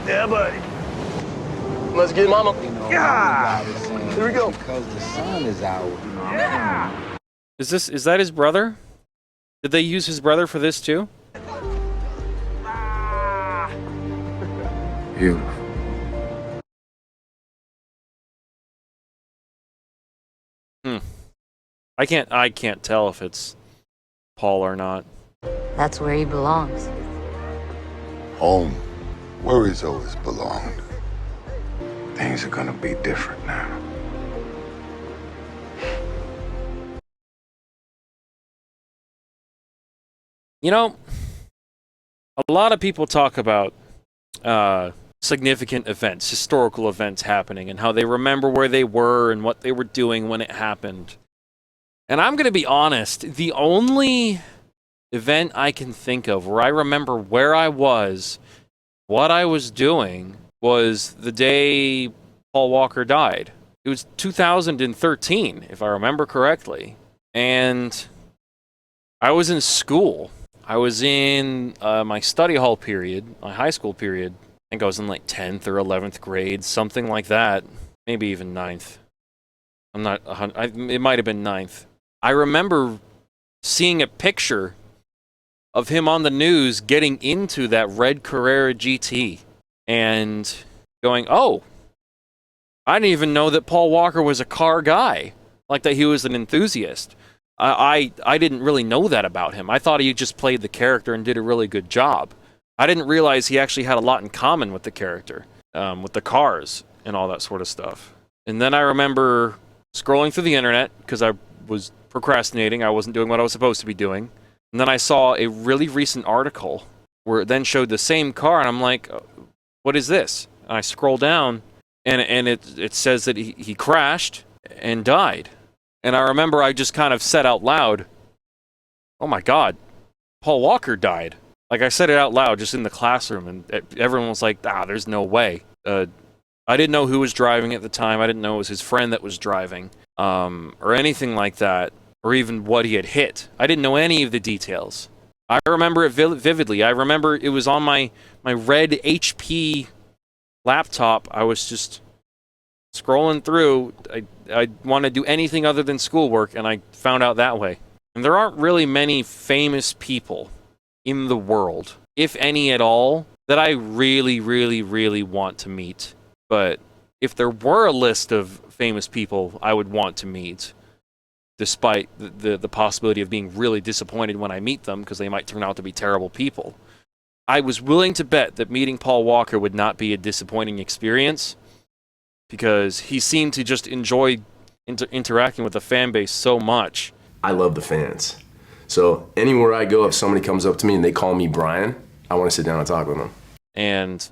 Yeah, buddy. Let's get mama. Yeah. Here we go. Because the sun is out. Yeah. Is that his brother? Did they use his brother for this too? Beautiful. I can't tell if it's Paul or not. That's where he belongs. Home, where he's always belonged. Things are gonna be different now. You know, a lot of people talk about significant events, historical events happening, and how they remember where they were and what they were doing when it happened. And I'm going to be honest, the only event I can think of where I remember where I was, what I was doing, was the day Paul Walker died. It was 2013, if I remember correctly. And I was in school. I was in my study hall period, my high school period. I think I was in like 10th or 11th grade, something like that. Maybe even 9th. I'm not, it might have been 9th. I remember seeing a picture of him on the news getting into that red Carrera GT and going, oh, I didn't even know that Paul Walker was a car guy, like that he was an enthusiast. I didn't really know that about him. I thought he just played the character and did a really good job. I didn't realize he actually had a lot in common with the character, with the cars and all that sort of stuff. And then I remember scrolling through the internet because I was procrastinating. I wasn't doing what I was supposed to be doing. And then I saw a really recent article where it then showed the same car, and I'm like, what is this? And I scroll down, and it says that he crashed and died. And I remember I just kind of said out loud, oh my God, Paul Walker died. Like, I said it out loud just in the classroom, and everyone was like, there's no way. I didn't know who was driving at the time. I didn't know it was his friend that was driving, or anything like that, or even what he had hit. I didn't know any of the details. I remember it vividly. I remember it was on my red HP laptop. I was just scrolling through. I want to do anything other than schoolwork, and I found out that way. And there aren't really many famous people in the world, if any at all, that I really, really, really want to meet. But if there were a list of famous people I would want to meet, despite the possibility of being really disappointed when I meet them because they might turn out to be terrible people, I was willing to bet that meeting Paul Walker would not be a disappointing experience, because he seemed to just enjoy interacting with the fan base so much. I love the fans. So anywhere I go, if somebody comes up to me and they call me Brian, I want to sit down and talk with them. And,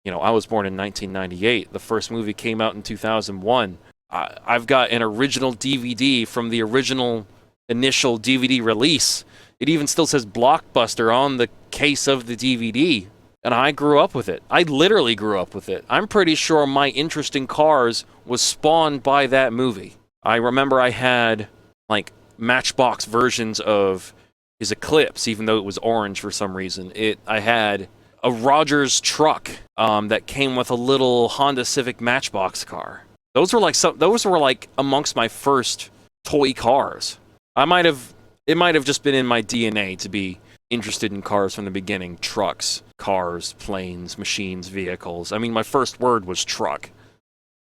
I was born in 1998. The first movie came out in 2001. I've got an original DVD from the original initial DVD release. It even still says Blockbuster on the case of the DVD. And I grew up with it. I literally grew up with it. I'm pretty sure my interest in cars was spawned by that movie. I remember I had, like, Matchbox versions of his Eclipse, even though it was orange for some reason. I had a Rogers truck that came with a little Honda Civic Matchbox car. Those were like amongst my first toy cars. It might have just been in my DNA to be interested in cars from the beginning. Trucks, cars, planes, machines, vehicles. I mean, my first word was truck.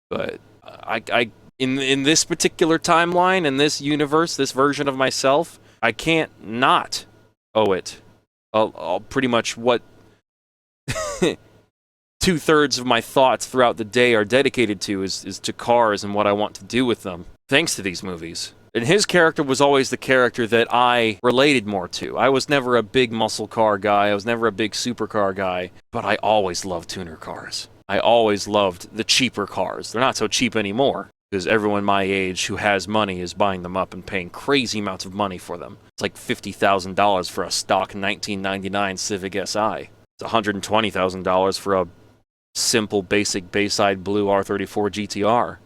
But I in this particular timeline, in this universe, this version of myself, I can't not owe it. I'll pretty much what 2/3 of my thoughts throughout the day are dedicated to is to cars and what I want to do with them, thanks to these movies. And his character was always the character that I related more to. I was never a big muscle car guy. I was never a big supercar guy. But I always loved tuner cars. I always loved the cheaper cars. They're not so cheap anymore, because everyone my age who has money is buying them up and paying crazy amounts of money for them. It's like $50,000 for a stock 1999 Civic Si. It's $120,000 for a simple, basic Bayside Blue R34 GTR.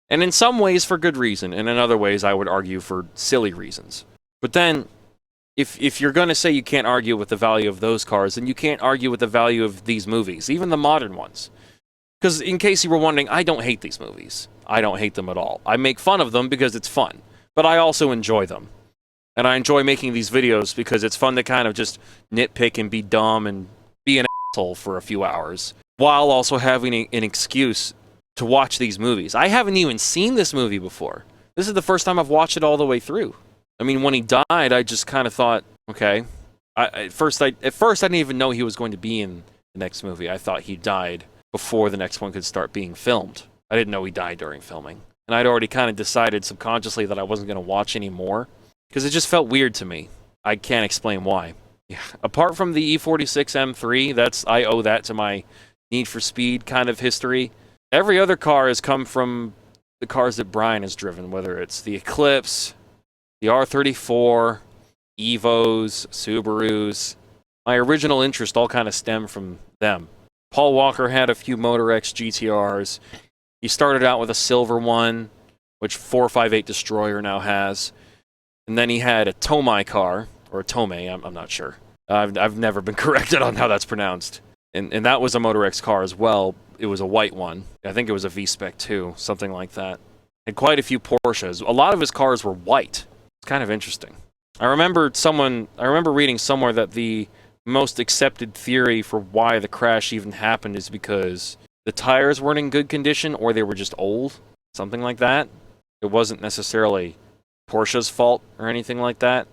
And in some ways for good reason, and in other ways I would argue for silly reasons. But then, if you're going to say you can't argue with the value of those cars, then you can't argue with the value of these movies, even the modern ones. Because in case you were wondering, I don't hate these movies. I don't hate them at all. I make fun of them because it's fun. But I also enjoy them. And I enjoy making these videos because it's fun to kind of just nitpick and be dumb and be an asshole for a few hours, while also having an excuse to watch these movies. I haven't even seen this movie before. This is the first time I've watched it all the way through. I mean, when he died, I just kind of thought, okay. At first, I didn't even know he was going to be in the next movie. I thought he died before the next one could start being filmed. I didn't know he died during filming. And I'd already kind of decided subconsciously that I wasn't going to watch anymore, because it just felt weird to me. I can't explain why. Yeah. Apart from the E46 M3, I owe that to my Need for Speed kind of history. Every other car has come from the cars that Brian has driven, whether it's the Eclipse, the R34, Evos, Subarus. My original interest all kind of stemmed from them. Paul Walker had a few Motor X GTRs. He started out with a silver one, which 458 Destroyer now has. And then he had a Tomei car, or a Tomei, I'm not sure. I've never been corrected on how that's pronounced. And that was a Motor X car as well. It was a white one. I think it was a V-Spec too, something like that. And quite a few Porsches. A lot of his cars were white. It's kind of interesting. I remember reading somewhere that the most accepted theory for why the crash even happened is because the tires weren't in good condition or they were just old, something like that. It wasn't necessarily Porsche's fault or anything like that.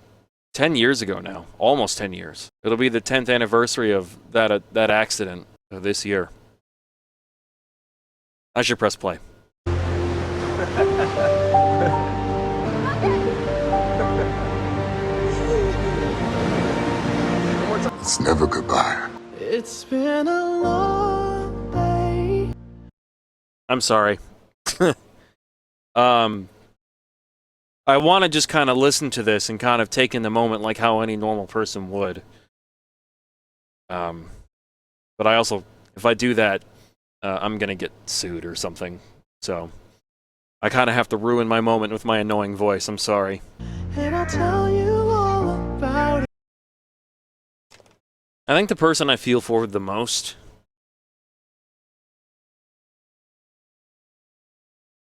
10 years ago now, almost 10 years. It'll be the 10th anniversary of that accident this year. I should press play. It's never goodbye. It's been a long day. I'm sorry. I want to just kind of listen to this and kind of take in the moment like how any normal person would. But I also, if I do that, I'm going to get sued or something. So I kind of have to ruin my moment with my annoying voice. I'm sorry. And I'll tell you all about it. I think the person I feel for the most,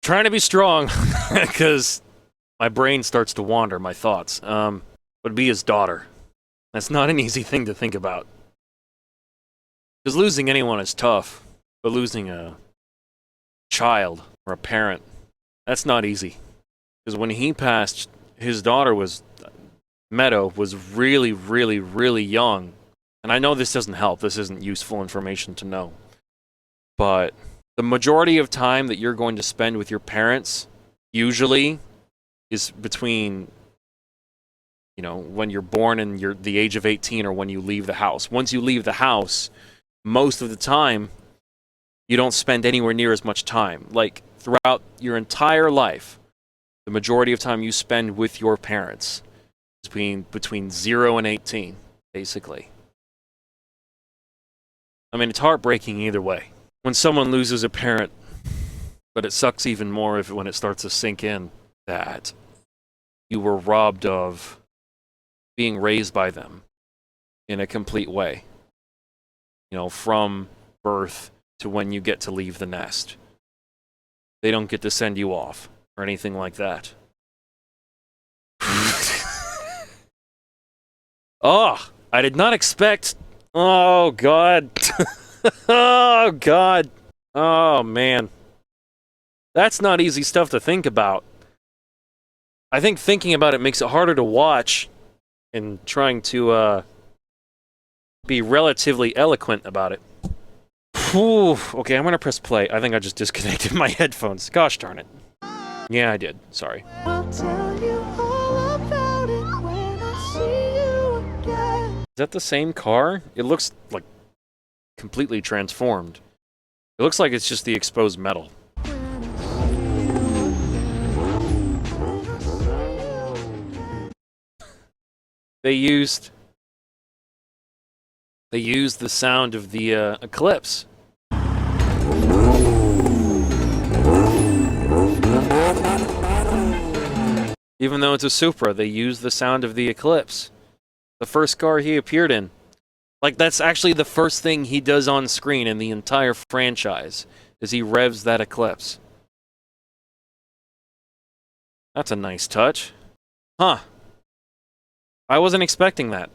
trying to be strong because my brain starts to wander, my thoughts, would be his daughter. That's not an easy thing to think about. Because losing anyone is tough, but losing a child or a parent, that's not easy. Because when he passed, his daughter Meadow was really, really, really young. And I know this doesn't help. This isn't useful information to know. But the majority of time that you're going to spend with your parents usually is between, when you're born and you're the age of 18 or when you leave the house. Once you leave the house, most of the time, you don't spend anywhere near as much time. Like, throughout your entire life, the majority of time you spend with your parents is between 0 and 18, basically. I mean, it's heartbreaking either way. When someone loses a parent, but it sucks even more when it starts to sink in that you were robbed of being raised by them in a complete way. From birth to when you get to leave the nest. They don't get to send you off or anything like that. Oh, I did not expect. Oh, God. Oh, God. Oh, man. That's not easy stuff to think about. I think thinking about it makes it harder to watch and trying to be relatively eloquent about it. Whew. Okay, I'm going to press play. I think I just disconnected my headphones. Gosh darn it. Yeah, I did. Sorry. I'll tell you all about it when I see you again. Is that the same car? It looks like completely transformed. It looks like it's just the exposed metal. They used the sound of the Eclipse. Even though it's a Supra, they used the sound of the Eclipse. The first car he appeared in. Like, that's actually the first thing he does on screen in the entire franchise, is he revs that Eclipse. That's a nice touch. Huh. I wasn't expecting that.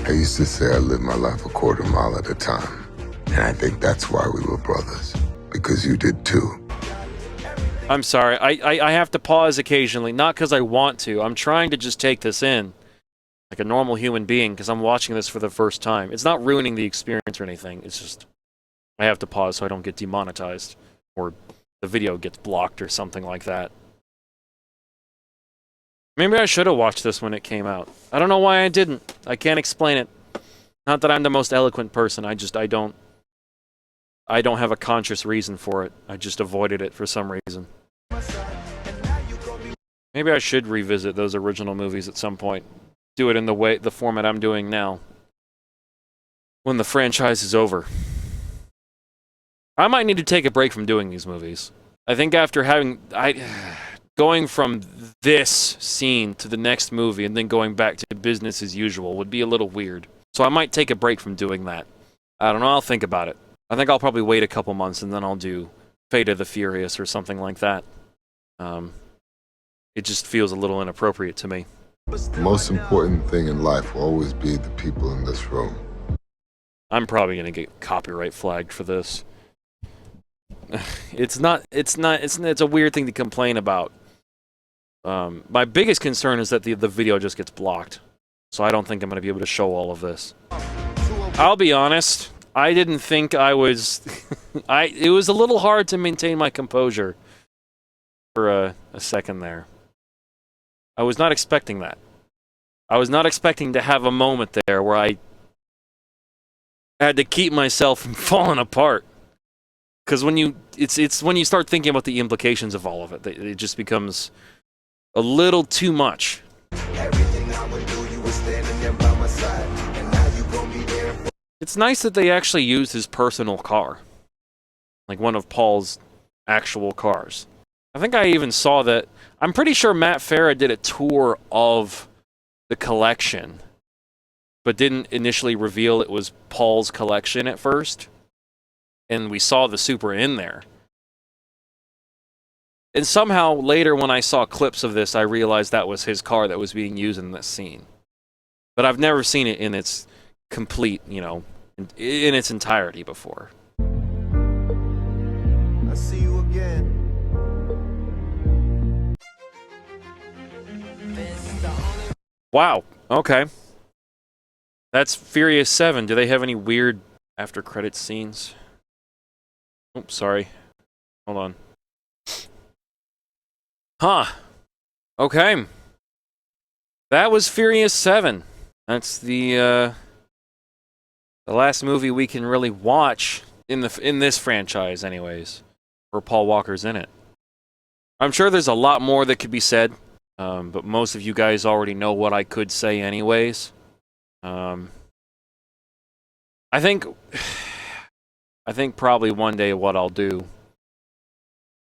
I used to say I lived my life a quarter mile at a time. And I think that's why we were brothers. Because you did too. I'm sorry. I have to pause occasionally, not because I want to. I'm trying to just take this in like a normal human being because I'm watching this for the first time. It's not ruining the experience or anything. It's just I have to pause so I don't get demonetized or the video gets blocked or something like that. Maybe I should have watched this when it came out. I don't know why I didn't. I can't explain it. Not that I'm the most eloquent person. I don't have a conscious reason for it. I just avoided it for some reason. Maybe I should revisit those original movies at some point. Do it in the format I'm doing now. When the franchise is over. I might need to take a break from doing these movies. I think after going from this scene to the next movie and then going back to business as usual would be a little weird. So I might take a break from doing that. I don't know, I'll think about it. I think I'll probably wait a couple months and then I'll do Fate of the Furious or something like that. It just feels a little inappropriate to me. The most important thing in life will always be the people in this room. I'm probably going to get copyright flagged for this. It's a weird thing to complain about. My biggest concern is that the video just gets blocked. So I don't think I'm going to be able to show all of this. I'll be honest, I didn't think I was... it was a little hard to maintain my composure for a second there. I was not expecting that. I was not expecting to have a moment there where I had to keep myself from falling apart. Because it's when you start thinking about the implications of all of it, it just becomes a little too much. It's nice that they actually used his personal car. Like one of Paul's actual cars. I think I even saw that. I'm pretty sure Matt Farah did a tour of the collection, but didn't initially reveal it was Paul's collection at first. And we saw the Supra in there. And somehow later when I saw clips of this, I realized that was his car that was being used in this scene. But I've never seen it in its complete, in its entirety before. I see you again. Wow, okay. That's Furious 7. Do they have any weird after credits scenes? Oops, sorry. Hold on. Huh. Okay. That was Furious 7. That's the last movie we can really watch in this franchise anyways, where Paul Walker's in it. I'm sure there's a lot more that could be said, but most of you guys already know what I could say anyways. I think probably one day what I'll do,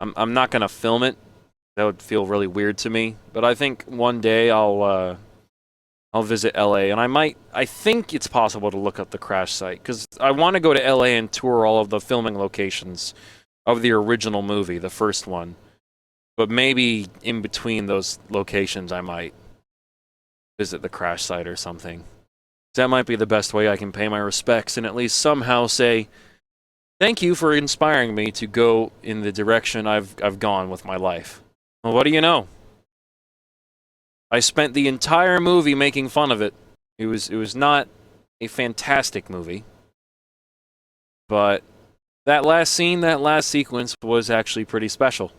I'm not going to film it. That would feel really weird to me. But I think one day I'll visit LA, and I think it's possible to look up the crash site, because I want to go to LA and tour all of the filming locations of the original movie, the first one. But maybe in between those locations I might visit the crash site or something. That might be the best way I can pay my respects and at least somehow say, thank you for inspiring me to go in the direction I've gone with my life. Well, what do you know? I spent the entire movie making fun of it. It was not a fantastic movie. But that last scene, that last sequence was actually pretty special.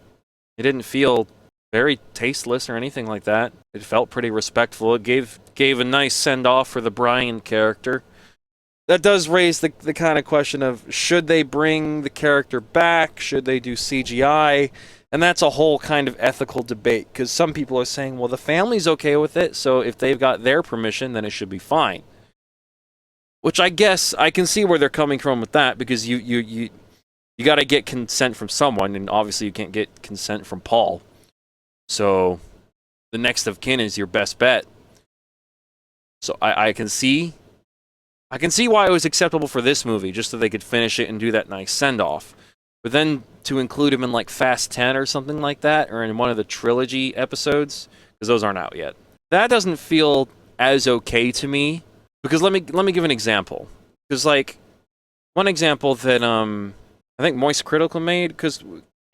It didn't feel very tasteless or anything like that. It felt pretty respectful. It gave a nice send-off for the Brian character. That does raise the kind of question of, should they bring the character back? Should they do CGI? And that's a whole kind of ethical debate, because some people are saying, well, the family's okay with it, so if they've got their permission, then it should be fine. Which I guess I can see where they're coming from with that, because you got to get consent from someone, and obviously you can't get consent from Paul. So the next of kin is your best bet. So I can see why it was acceptable for this movie, just so they could finish it and do that nice send-off. But then to include him in like Fast 10 or something like that, or in one of the trilogy episodes, because those aren't out yet, that doesn't feel as okay to me. Because let me give an example. Because like one example that I think Moist Critical made, because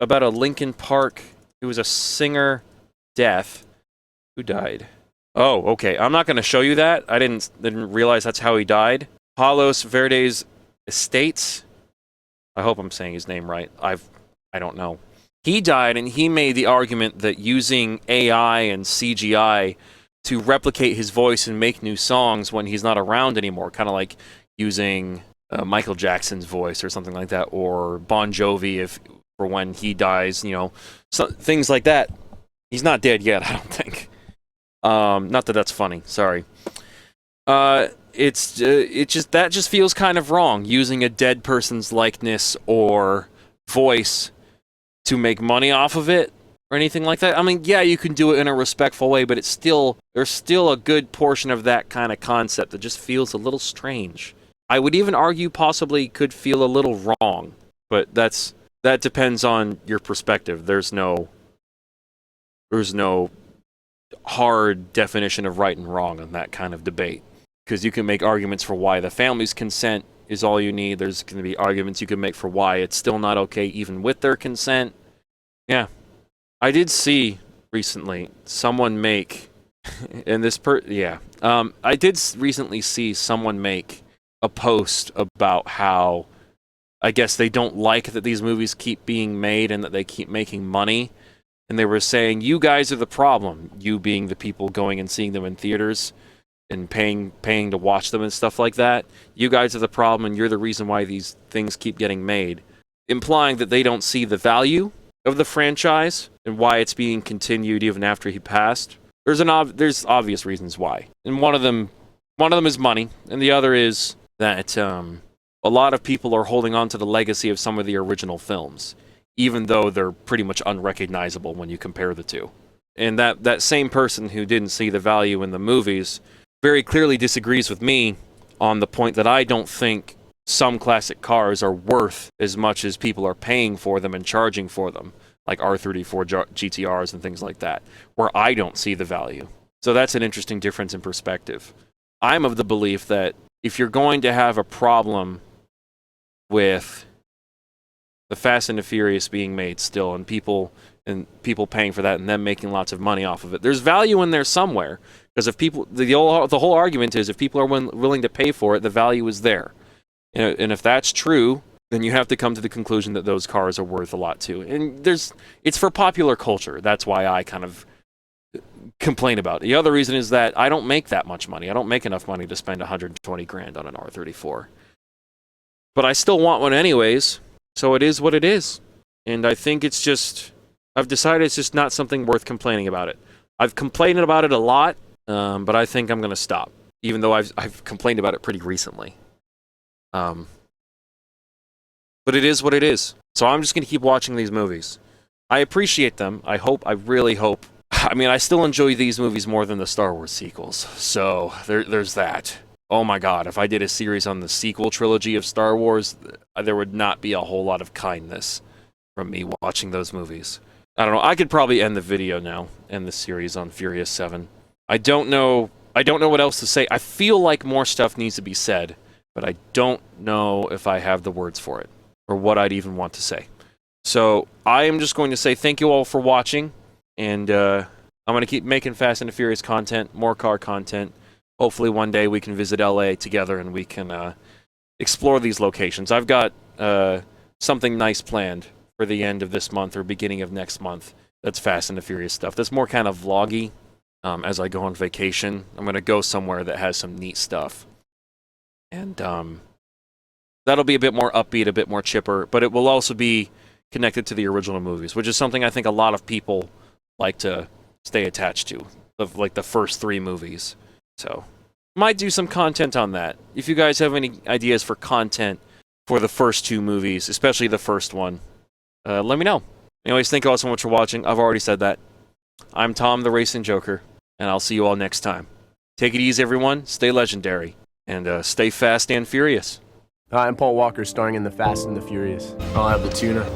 about a Linkin Park, who was a singer, death, who died. Oh, okay. I'm not going to show you that. I didn't realize that's how he died. Palos Verdes Estates. I hope I'm saying his name right. I don't know. He died, and he made the argument that using AI and CGI to replicate his voice and make new songs when he's not around anymore, kind of like using Michael Jackson's voice or something like that, or Bon Jovi for when he dies, things like that. He's not dead yet, I don't think. Not that that's funny. Sorry. That just feels kind of wrong, using a dead person's likeness or voice to make money off of it or anything like that. I mean, yeah, you can do it in a respectful way, but there's still a good portion of that kind of concept that just feels a little strange. I would even argue possibly could feel a little wrong, but that depends on your perspective. There's no hard definition of right and wrong on that kind of debate, because you can make arguments for why the family's consent is all you need. There's going to be arguments you can make for why it's still not okay even with their consent. Yeah. I did see recently someone make I did recently see someone make a post about how I guess they don't like that these movies keep being made and that they keep making money. And they were saying, you guys are the problem, you being the people going and seeing them in theaters and paying to watch them and stuff like that. You guys are the problem, and you're the reason why these things keep getting made. Implying that they don't see the value of the franchise and why it's being continued even after he passed. There's obvious reasons why. And one of them is money, and the other is that a lot of people are holding on to the legacy of some of the original films, even though they're pretty much unrecognizable when you compare the two. And that same person who didn't see the value in the movies very clearly disagrees with me on the point that I don't think some classic cars are worth as much as people are paying for them and charging for them, like R34 GTRs and things like that, where I don't see the value. So that's an interesting difference in perspective. I'm of the belief that if you're going to have a problem with the Fast and the Furious being made still, and people paying for that and them making lots of money off of it, there's value in there somewhere. Because if people, the whole argument is if people are willing to pay for it, the value is there. And if that's true, then you have to come to the conclusion that those cars are worth a lot too. And it's for popular culture. That's why I kind of complain about it. The other reason is that I don't make that much money. I don't make enough money to spend $120,000 on an R34. But I still want one anyways. So it is what it is. And I think I've decided it's just not something worth complaining about it. I've complained about it a lot, but I think I'm going to stop, even though I've complained about it pretty recently. But it is what it is. So I'm just going to keep watching these movies. I appreciate them. I really hope. I mean, I still enjoy these movies more than the Star Wars sequels. So there's that. Oh my God, if I did a series on the sequel trilogy of Star Wars, there would not be a whole lot of kindness from me watching those movies. I don't know. I could probably end the video now, end the series on Furious 7. I don't know what else to say. I feel like more stuff needs to be said, but I don't know if I have the words for it or what I'd even want to say. So I am just going to say thank you all for watching, and I'm going to keep making Fast and the Furious content, more car content. Hopefully one day we can visit LA together and we can explore these locations. I've got something nice planned for the end of this month or beginning of next month. That's Fast and the Furious stuff. That's more kind of vloggy as I go on vacation. I'm going to go somewhere that has some neat stuff. And that'll be a bit more upbeat, a bit more chipper, but it will also be connected to the original movies, which is something I think a lot of people like to stay attached to, like the first 3 movies. So, might do some content on that. If you guys have any ideas for content for the first 2 movies, especially the first one, let me know. Anyways, thank you all so much for watching. I've already said that. I'm Tom the Racing Joker, and I'll see you all next time. Take it easy, everyone. Stay legendary. And stay fast and furious. Hi, I'm Paul Walker, starring in The Fast and the Furious. I'll have the tuna.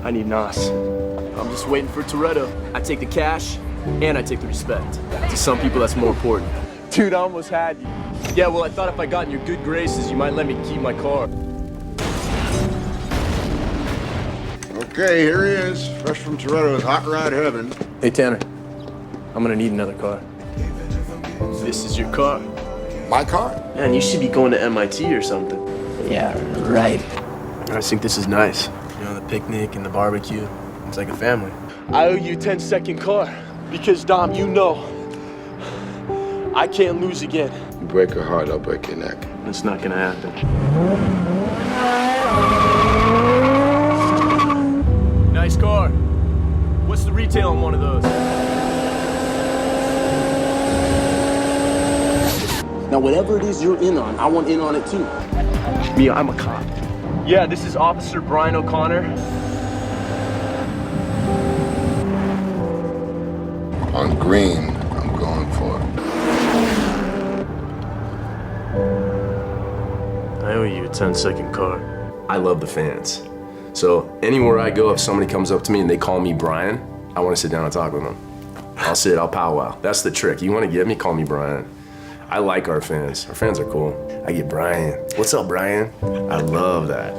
I need Nas. I'm just waiting for Toretto. I take the cash, and I take the respect. To some people, that's more important. Dude, I almost had you. Yeah, well, I thought if I got in your good graces, you might let me keep my car. Okay, here he is, fresh from Toretto's hot rod heaven. Hey, Tanner. I'm gonna need another car. This is your car. My car? Man, you should be going to MIT or something. Yeah, right. I just think this is nice. You know, the picnic and the barbecue. It's like a family. I owe you a 10-second car. Because, Dom, you know, I can't lose again. You break her heart, I'll break your neck. It's not gonna happen. Nice car. What's the retail on one of those? Now, whatever it is you're in on, I want in on it too. Me, I'm a cop. Yeah, this is Officer Brian O'Connor. On green, I'm going for it. I owe you a 10-second car. I love the fans. So anywhere I go, if somebody comes up to me and they call me Brian, I want to sit down and talk with them. I'll sit, I'll powwow. That's the trick. You want to get me, call me Brian. I like our fans. Our fans are cool. I get Brian. What's up, Brian? I love that.